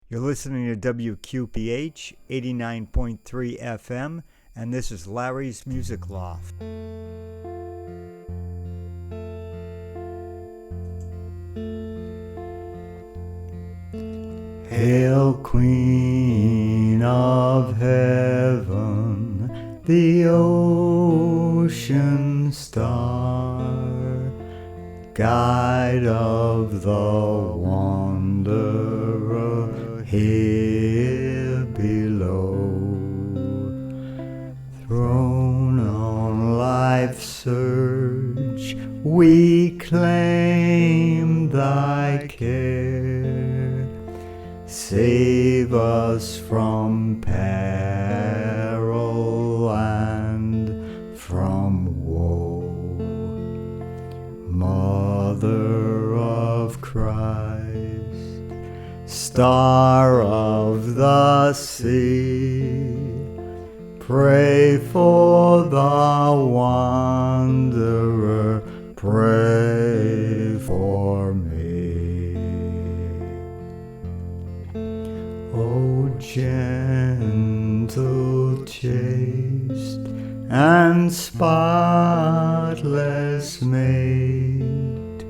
You're listening to WQPH 89.3 FM, and this is Larry's Music Loft. Hail, Queen of Heaven, the ocean star, guide of the wanderer here below. Thrown on life's surge, we claim thy care. Save us from peril and from woe. Mother of Christ, Star of the sea, pray for the wanderer, pray for me. O gentle, chaste, and spotless maid,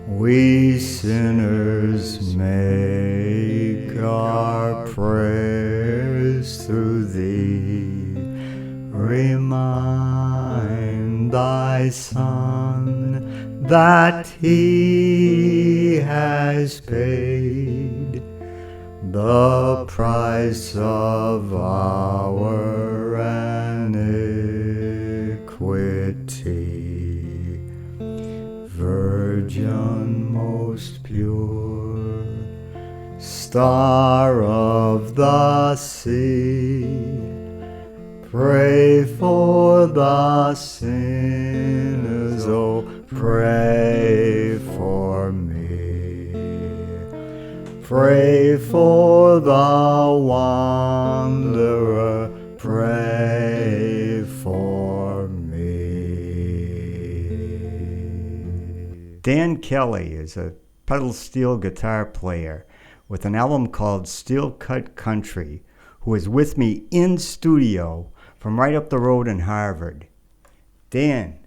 we sinners make our prayers through thee. Remind thy Son that he has paid the price of our iniquity. Virgin most pure, Star of the sea, pray for the sinners, oh, pray for me. Pray for the wanderer, pray for me. Dan Kelly is a pedal steel guitar player with an album called Steel Cut Country, who is with me in studio from right up the road in Harvard. Dan.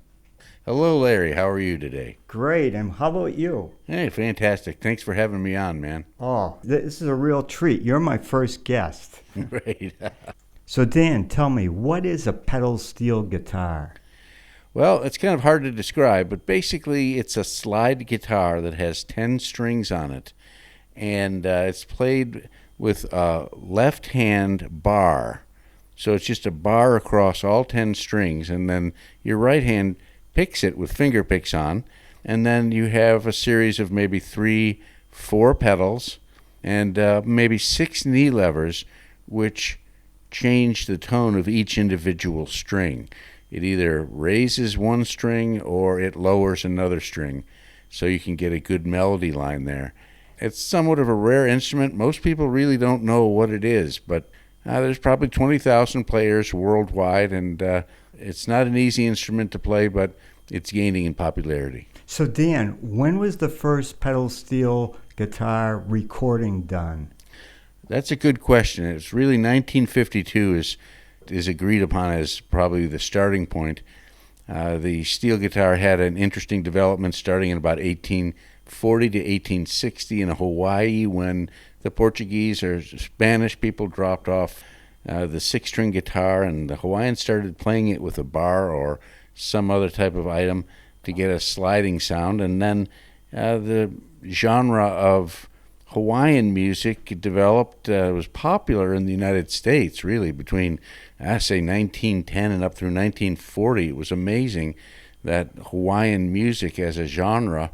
Hello, Larry. How are you today? Great. And how about you? Hey, fantastic. Thanks for having me on, man. Oh, this is a real treat. You're my first guest. Great. So, Dan, tell me, what is a pedal steel guitar? Well, it's kind of hard to describe, but basically it's a slide guitar that has 10 strings on it, and it's played with a left-hand bar. So it's just a bar across all 10 strings, and then your right hand picks it with finger picks on, and then you have a series of maybe 3, 4 pedals, and maybe 6 knee levers, which change the tone of each individual string. It either raises one string or it lowers another string, so you can get a good melody line there. It's somewhat of a rare instrument. Most people really don't know what it is, but there's probably 20,000 players worldwide, and it's not an easy instrument to play, but it's gaining in popularity. So, Dan, when was the first pedal steel guitar recording done? That's a good question. It's really 1952 is agreed upon as probably the starting point. The steel guitar had an interesting development starting in about 1840 to 1860 in Hawaii, when the Portuguese or Spanish people dropped off the 6-string guitar, and the Hawaiians started playing it with a bar or some other type of item to get a sliding sound. And then the genre of Hawaiian music developed, was popular in the United States, really, between, say, 1910 and up through 1940. It was amazing that Hawaiian music as a genre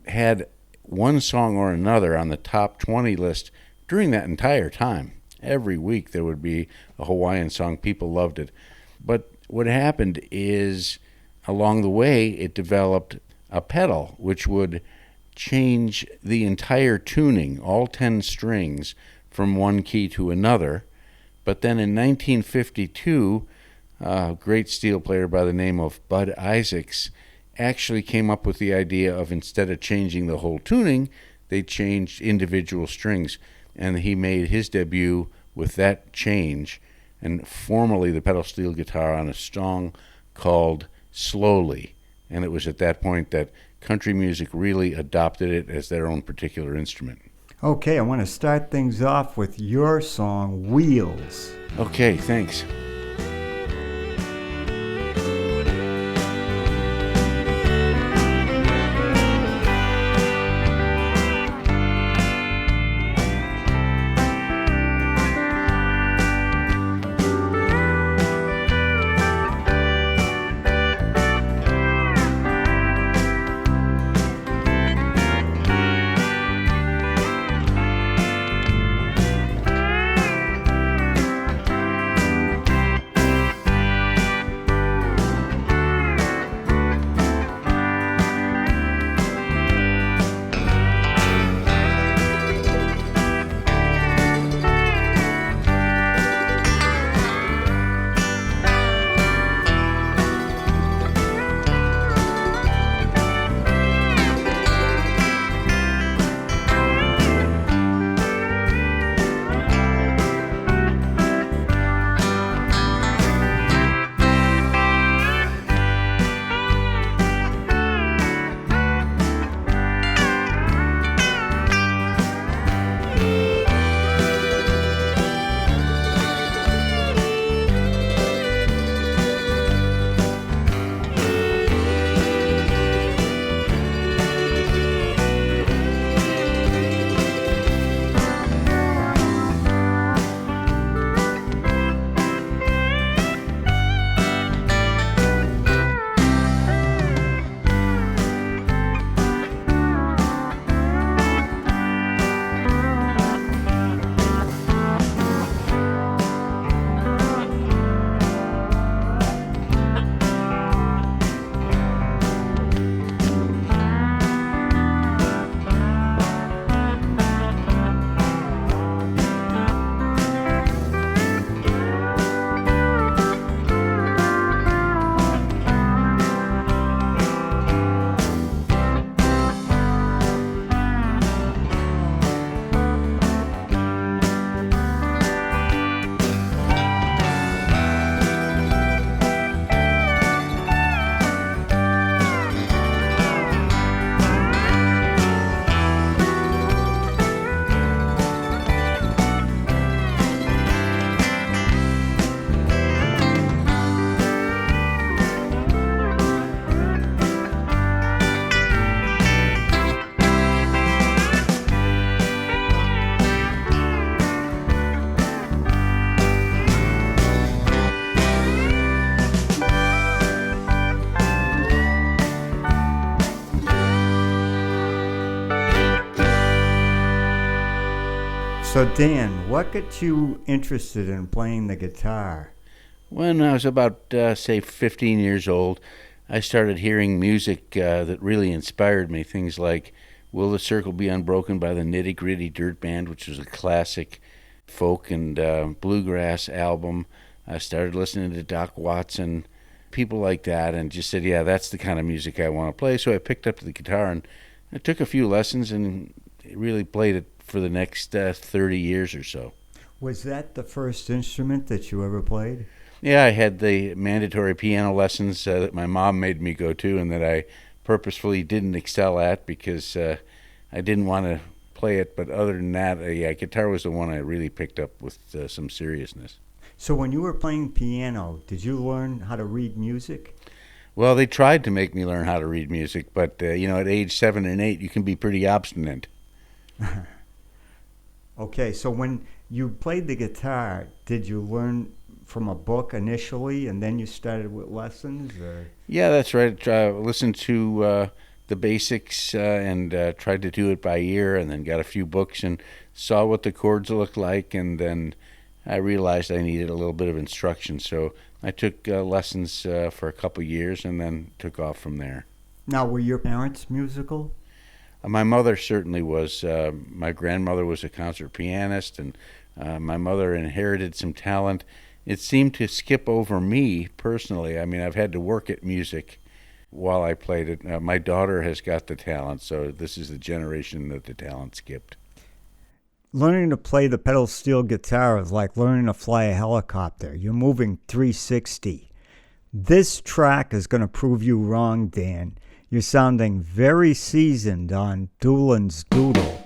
had one song or another on the top 20 list during that entire time. Every week there would be a Hawaiian song. People loved it. But what happened is, along the way, it developed a pedal which would change the entire tuning, all 10 strings, from one key to another. But then in 1952, a great steel player by the name of Bud Isaacs actually came up with the idea of, instead of changing the whole tuning, they changed individual strings. and he made his debut with that change, and formerly the pedal steel guitar, on a song called Slowly. And it was at that point that country music really adopted it as their own particular instrument. Okay, I want to start things off with your song, Wheels. Okay, thanks. So Dan, what got you interested in playing the guitar? When I was about, say, 15 years old, I started hearing music that really inspired me. Things like Will the Circle Be Unbroken by the Nitty Gritty Dirt Band, which was a classic folk and bluegrass album. I started listening to Doc Watson, people like that, and just said, yeah, that's the kind of music I want to play. So I picked up the guitar, and I took a few lessons and really played it for the next 30 years or so. Was that the first instrument that you ever played? Yeah, I had the mandatory piano lessons that my mom made me go to and that I purposefully didn't excel at because I didn't want to play it. But other than that, yeah, guitar was the one I really picked up with some seriousness. So when you were playing piano, did you learn how to read music? Well, they tried to make me learn how to read music, but, at age 7 and 8, you can be pretty obstinate. Okay, so when you played the guitar, did you learn from a book initially, and then you started with lessons? Or? Yeah, that's right. Listened to the basics and tried to do it by ear, and then got a few books and saw what the chords looked like, and then I realized I needed a little bit of instruction. So I took lessons for a couple years and then took off from there. Now, were your parents musical? My mother certainly was. My grandmother was a concert pianist, and my mother inherited some talent. It seemed to skip over me personally. I mean, I've had to work at music while I played it. My daughter has got the talent, so this is the generation that the talent skipped. Learning to play the pedal steel guitar is like learning to fly a helicopter. You're moving 360. This track is going to prove you wrong, Dan. You're sounding very seasoned on Doolin's Doodle.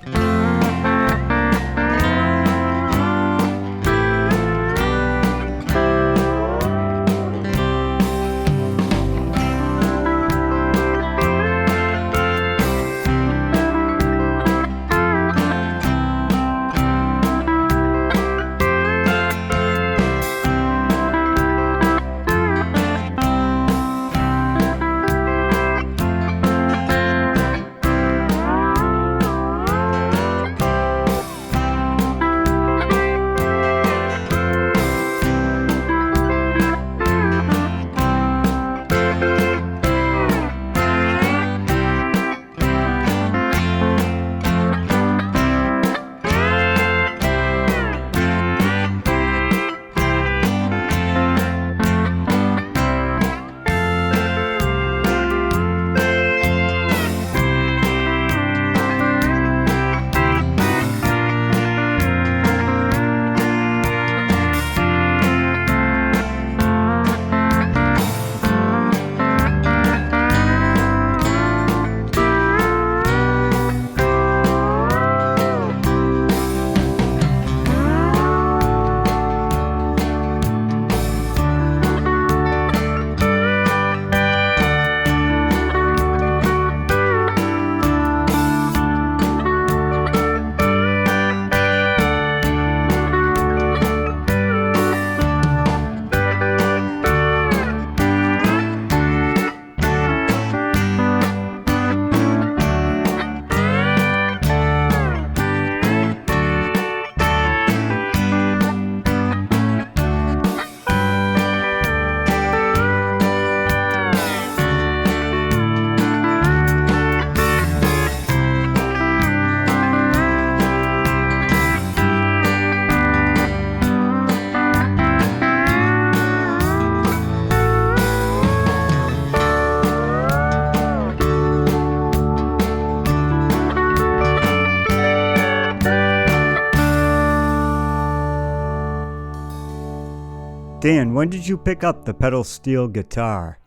Dan, when did you pick up the pedal steel guitar?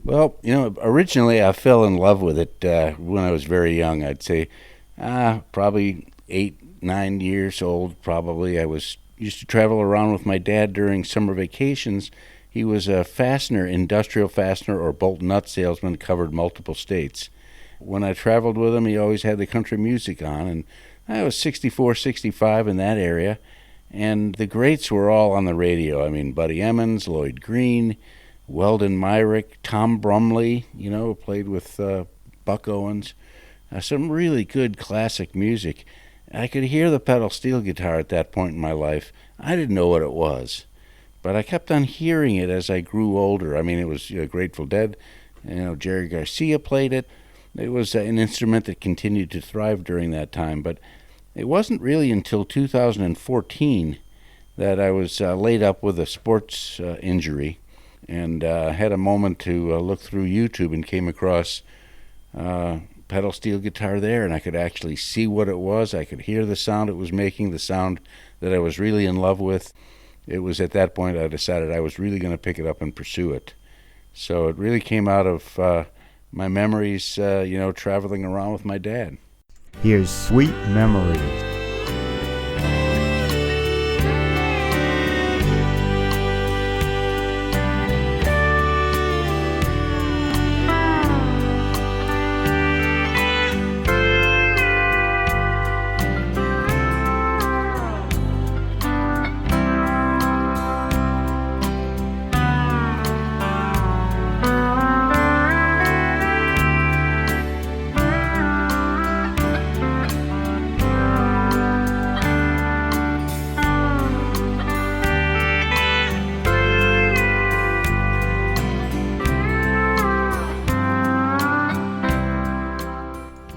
Well, originally I fell in love with it when I was very young. I'd say probably 8, 9 years old, probably. I used to travel around with my dad during summer vacations. He was a industrial fastener or bolt nut salesman, covered multiple states. When I traveled with him, he always had the country music on, and I was 64, 65 in that area. And the greats were all on the radio. I mean, Buddy Emmons, Lloyd Green, Weldon Myrick, Tom Brumley, played with Buck Owens. Some really good classic music. I could hear the pedal steel guitar at that point in my life. I didn't know what it was, but I kept on hearing it as I grew older. I mean, it was Grateful Dead. Jerry Garcia played it. It was an instrument that continued to thrive during that time, but it wasn't really until 2014 that I was laid up with a sports injury and had a moment to look through YouTube and came across pedal steel guitar there, and I could actually see what it was. I could hear the sound it was making, the sound that I was really in love with. It was at that point I decided I was really going to pick it up and pursue it. So it really came out of my memories, traveling around with my dad. Here's Sweet Memories.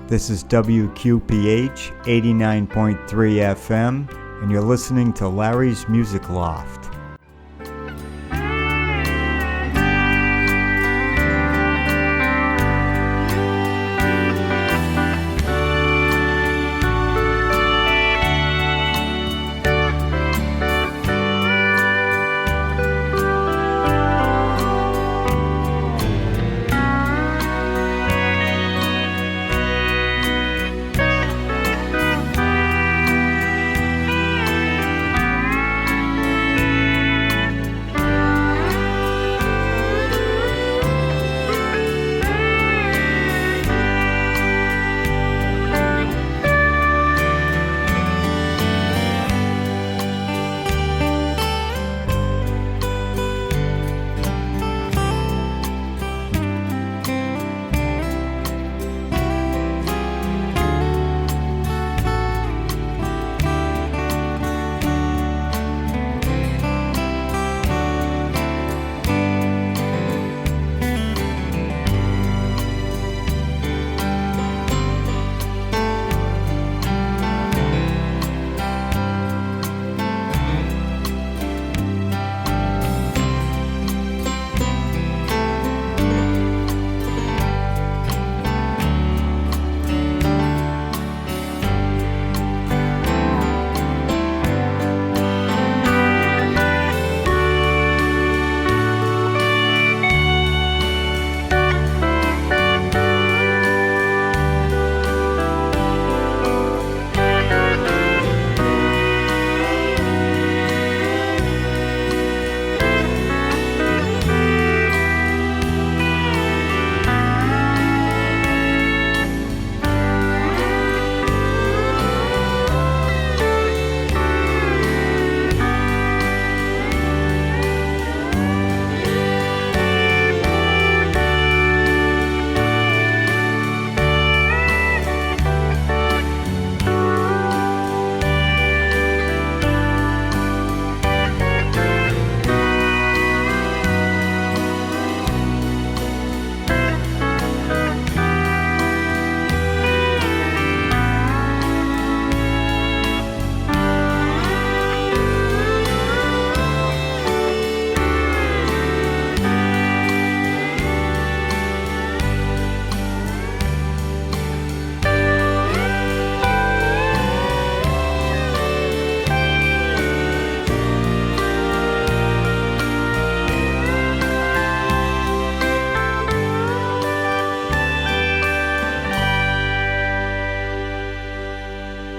This is WQPH 89.3 FM, and you're listening to Larry's Music Loft.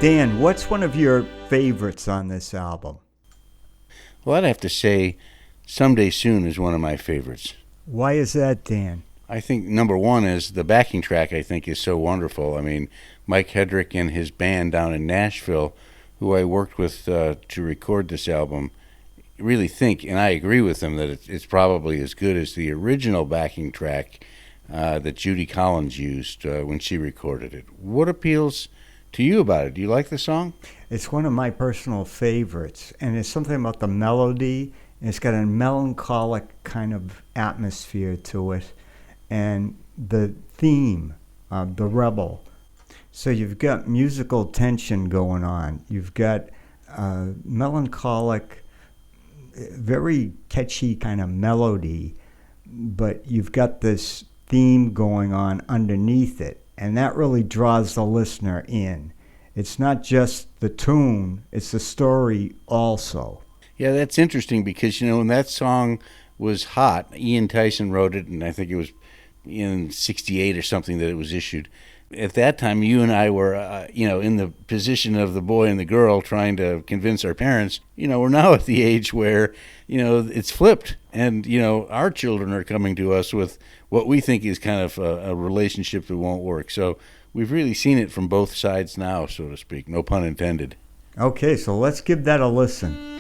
Dan, what's one of your favorites on this album? Well, I'd have to say Someday Soon is one of my favorites. Why is that, Dan? I think number one is the backing track, I think, is so wonderful. I mean, Mike Hedrick and his band down in Nashville, who I worked with to record this album, really think, and I agree with them, that it's probably as good as the original backing track that Judy Collins used when she recorded it. What appeals to you about it? Do you like the song? It's one of my personal favorites, and it's something about the melody. And it's got a melancholic kind of atmosphere to it, and the theme, the rebel. So you've got musical tension going on. You've got melancholic, very catchy kind of melody, but you've got this theme going on underneath it, and that really draws the listener in. It's not just the tune, it's the story also. Yeah, that's interesting because, when that song was hot, Ian Tyson wrote it, and I think it was in 68 or something that it was issued. At that time, you and I were, in the position of the boy and the girl trying to convince our parents. We're now at the age where, it's flipped. And, our children are coming to us with what we think is kind of a relationship that won't work. So we've really seen it from both sides now, so to speak. No pun intended. Okay, so let's give that a listen.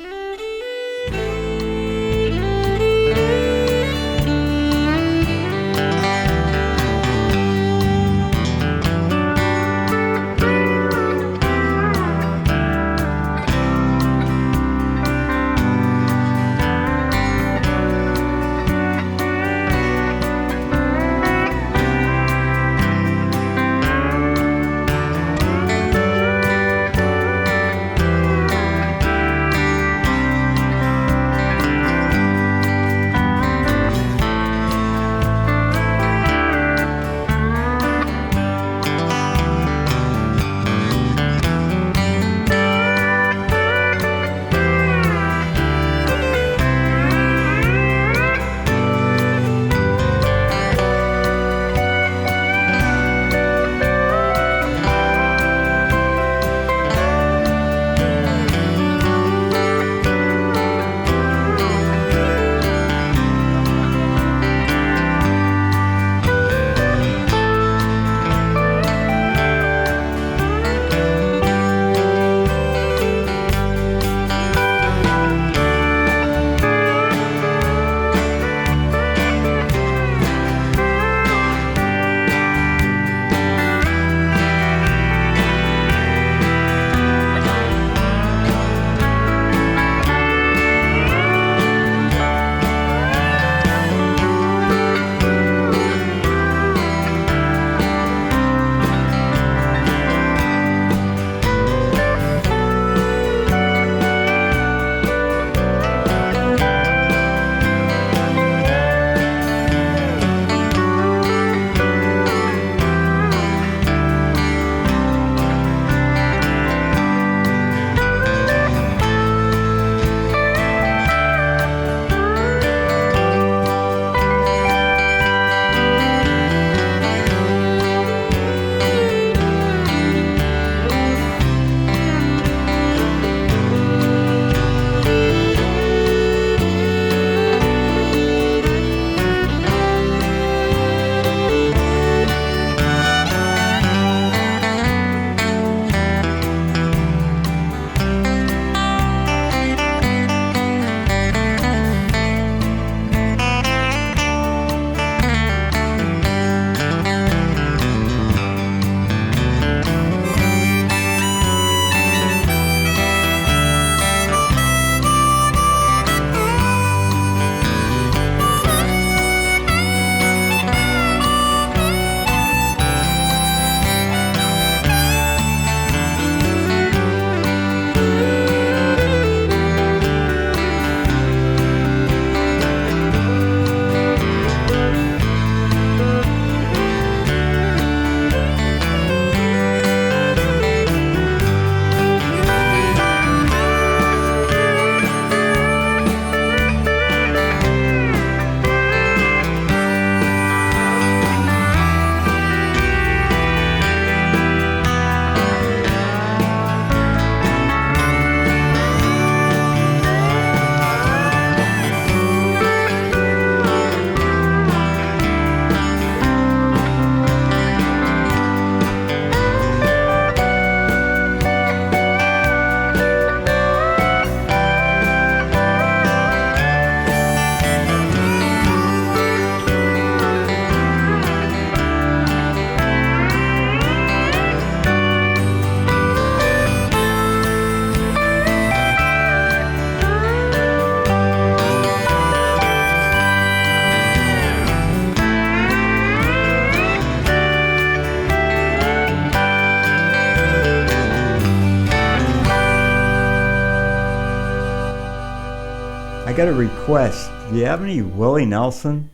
got a request. Do you have any Willie Nelson?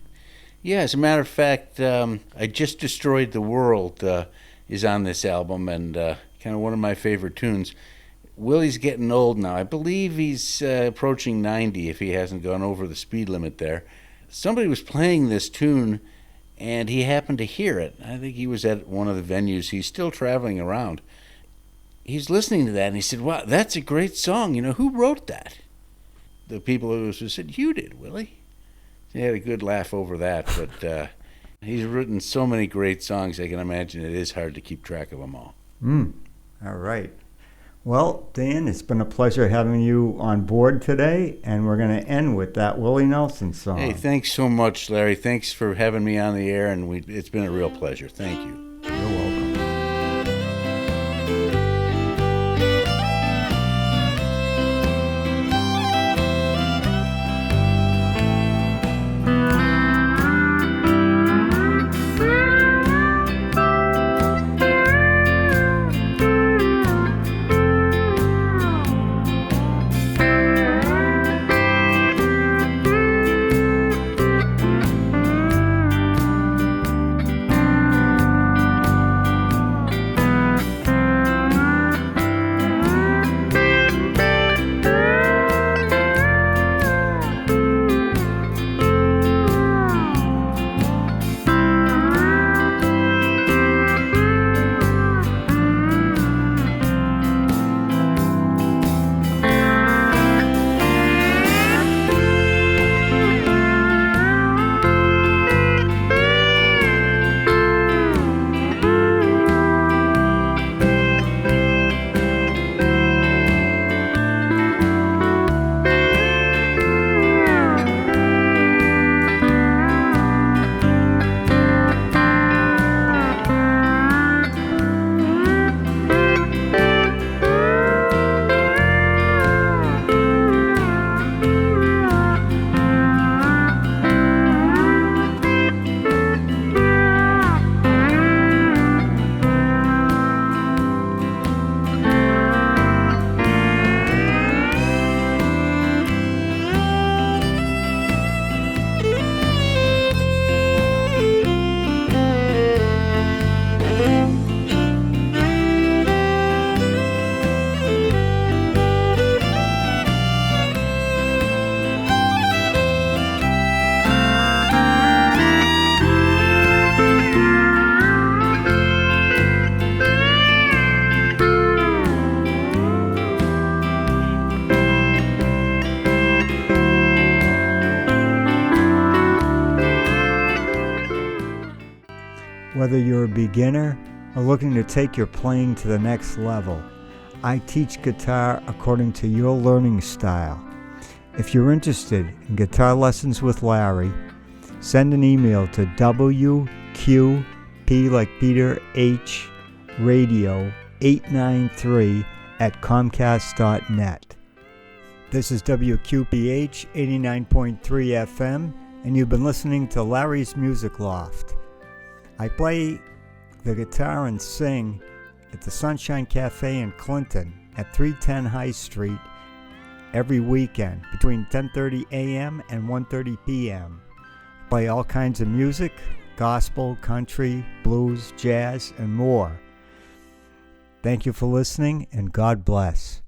Yeah, as a matter of fact, I Just Destroyed the World is on this album, and kind of one of my favorite tunes. Willie's getting old now. I believe he's approaching 90 if he hasn't gone over the speed limit there. Somebody was playing this tune, and he happened to hear it. I think he was at one of the venues. He's still traveling around. He's listening to that, and he said, wow, that's a great song. You know, who wrote that? The people who said, you did, Willie. He had a good laugh over that, but he's written so many great songs, I can imagine it is hard to keep track of them all. All right. Well, Dan, it's been a pleasure having you on board today, and we're going to end with that Willie Nelson song. Hey, thanks so much, Larry. Thanks for having me on the air, and it's been a real pleasure. Thank you. You're welcome. Whether you're a beginner or looking to take your playing to the next level, I teach guitar according to your learning style. If you're interested in guitar lessons with Larry, send an email to WQP like Peter H radio 893 at comcast.net. This is WQPH 89.3 FM, and you've been listening to Larry's Music Loft. I play the guitar and sing at the Sunshine Café in Clinton at 310 High Street every weekend between 10:30 a.m. and 1:30 p.m. I play all kinds of music, gospel, country, blues, jazz, and more. Thank you for listening, and God bless.